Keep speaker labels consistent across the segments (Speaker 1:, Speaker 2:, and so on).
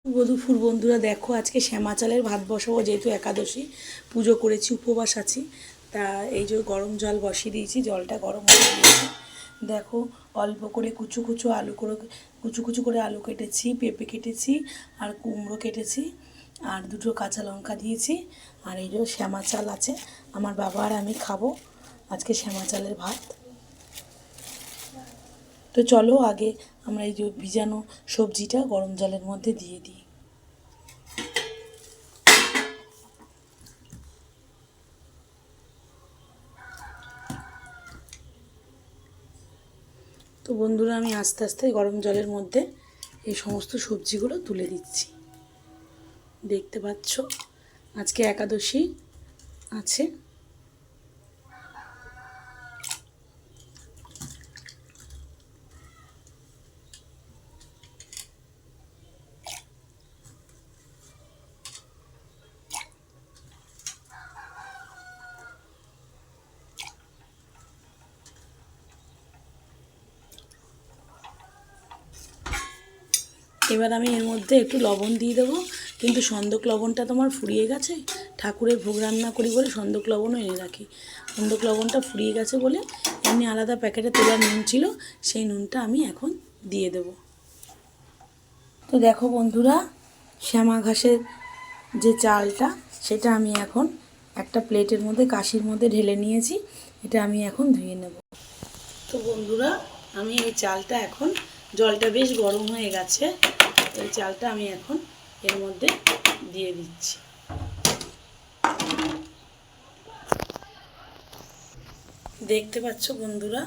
Speaker 1: বধূফুর বন্ধুরা দেখো, আজকে শ্যামা চালের ভাত বসাবো। যেহেতু একাদশী পুজো করেছি, উপবাস আছি, তা এই যে গরম জল বসিয়ে দিয়েছি, জলটা গরম করে দিয়েছি। দেখো, অল্প করে কুচু কুচু করে আলু কেটেছি, পেঁপে কেটেছি, আর কুমড়ো কেটেছি, আর দুটো কাঁচা লঙ্কা দিয়েছি। আর এই যে শ্যামা চাল আছে, আমার বাবা আর আমি খাবো আজকে শ্যামা চালের ভাত। তো চলো আগে আমরা এই যে ভিজানো সবজিটা গরম জলের মধ্যে দিয়ে দিই। তো বন্ধুরা, আমি আস্তে আস্তে গরম জলের মধ্যে এই সমস্ত সবজিগুলো তুলে দিচ্ছি। দেখতে পাচ্ছ, আজকে একাদশী আছে। এবার আমি এর মধ্যে একটু লবণ দিয়ে দেবো, কিন্তু সন্দক লবণটা তোমার ফুরিয়ে গেছে। ঠাকুরের ভোগ রান্না করি বলে সন্দক লবণও এনে রাখি। সন্দক লবণটা ফুরিয়ে গেছে বলে এমনি আলাদা প্যাকেটে তোলা নুন ছিল, সেই নুনটা আমি এখন দিয়ে দেব। তো দেখো বন্ধুরা, শ্যামা ঘাসের যে চালটা, সেটা আমি এখন একটা প্লেটের মধ্যে কাশির মধ্যে ঢেলে নিয়েছি। এটা আমি এখন ধুয়ে নেব। তো বন্ধুরা, আমি এই চালটা এখন, জলটা বেশ গরম হয়ে গেছে, এই চালটা আমি এখন এর মধ্যে দিয়ে দিচ্ছি। দেখতে পাচ্ছ বন্ধুরা,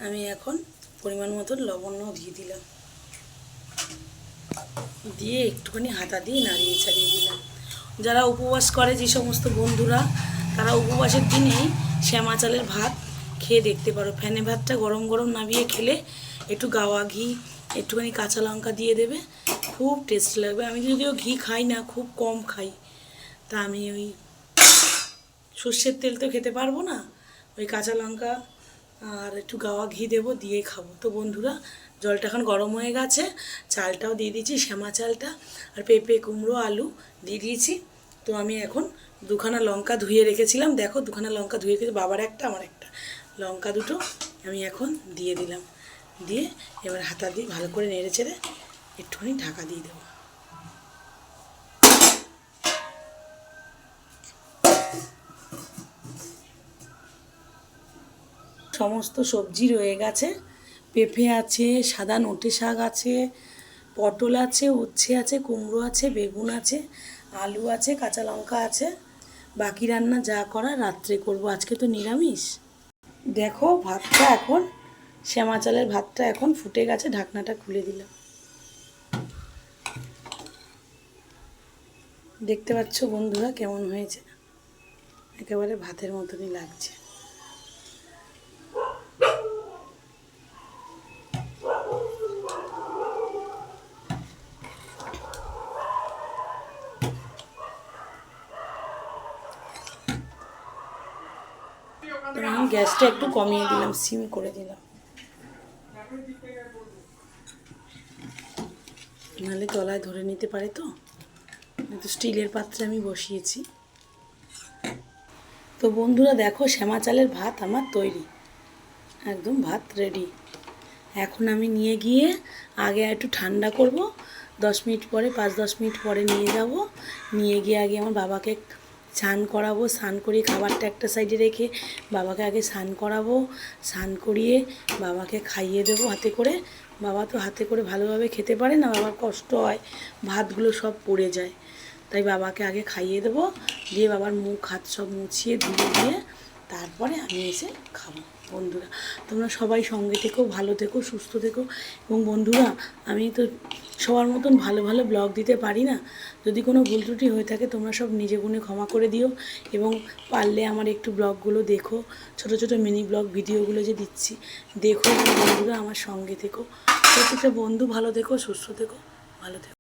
Speaker 1: আমি এখন পরিমাণ মতন লবণও দিয়ে দিলাম, দিয়ে একটুখানি হাতা দিয়ে নাড়িয়ে ছাড়িয়ে দিলাম। যারা উপবাস করে, যে সমস্ত বন্ধুরা, তারা উপবাসের দিনেই শ্যামা চালের ভাত খেয়ে দেখতে পারো। ফ্যানে ভাতটা গরম গরম নামিয়ে খেলে একটু গাওয়া ঘি, একটুখানি কাঁচা লঙ্কা দিয়ে দেবে, খুব টেস্ট লাগবে। আমি যদিও ঘি খাই না, খুব কম খাই, তা আমি ওই সর্ষের তেল তো খেতে পারবো না, ওই কাঁচা লঙ্কা আর একটু গাওয়া ঘি দেবো, দিয়ে খাবো। তো বন্ধুরা, জলটা এখন গরম হয়ে গেছে, চালটাও দিয়ে দিয়েছি, শ্যামা চালটা, আর পেঁপে কুমড়ো আলু দিয়ে দিয়েছি। তো আমি এখন দুখানা লঙ্কা ধুয়ে রেখেছিলাম, দেখো দুখানা লঙ্কা ধুয়ে রেখেছি, বাবার একটা আমার একটা, লঙ্কা দুটো আমি এখন দিয়ে দিলাম। দিয়ে এবার হাতা দিয়ে ভালো করে নেড়ে চেড়ে একটুখানি ঢাকা দিয়ে দেবো। সমস্ত সবজি রয়ে গেছে, পেঁপে আছে, সাদা নোটে শাক আছে, পটল আছে, উচ্ছে আছে, কুমড়ো আছে, বেগুন আছে, আলু আছে, কাঁচা লঙ্কা আছে। বাকি রান্না যা করার রাত্রে করব, আজকে তো নিরামিষ। দেখো ভাতটা এখন, শ্যামা চালের ভাতটা এখন ফুটে গেছে, ঢাকনাটা খুলে দিলাম। দেখতে পাচ্ছ বন্ধুরা কেমন হয়েছে, একেবারে ভাতের মতনই লাগছে। আমি গ্যাসটা একটু কমিয়ে দিলাম, সিম করে দিলাম, নাহলে তলায় ধরে নিতে পারে। তো স্টিলের পাত্রে আমি বসিয়েছি। তো বন্ধুরা দেখো, শ্যামা চালের ভাত আমার তৈরি, একদম ভাত রেডি। এখন আমি নিয়ে গিয়ে আগে একটু ঠান্ডা করব, 10 মিনিট পরে, 5-10 মিনিট পরে নিয়ে যাব। নিয়ে গিয়ে আগে আমার বাবাকে স্নান করাবো, স্নান করিয়ে খাবারটা একটা সাইডে রেখে বাবাকে আগে স্নান করাবো, স্নান করিয়ে বাবাকে খাইয়ে দেবো হাতে করে। বাবা তো হাতে করে ভালোভাবে খেতে পারে না, বাবার কষ্ট হয়, ভাতগুলো সব পড়ে যায়, তাই বাবাকে আগে খাইয়ে দেবো, দিয়ে বাবার মুখ হাত সব মুছিয়ে ধুয়ে দিয়ে তারপরে আমি এসে খাবো। বন্ধুরা, তোমরা সবাই সঙ্গে থেকো, ভালো থেকো, সুস্থ থেকো। এবং বন্ধুরা, আমি তো সবার মতন ভালো ভালো ব্লগ দিতে পারি না, যদি কোনো ভুল ত্রুটি হয়ে থাকে তোমরা সব নিজে গুণে ক্ষমা করে দিও। এবং পারলে আমার একটু ব্লগগুলো দেখো, ছোট ছোট মিনি ব্লগ ভিডিওগুলো যে দিচ্ছি দেখো। বন্ধুরা, আমার সঙ্গে থেকো। প্রত্যেকটা বন্ধু ভালো থেকো, সুস্থ থেকো, ভালো থেকো।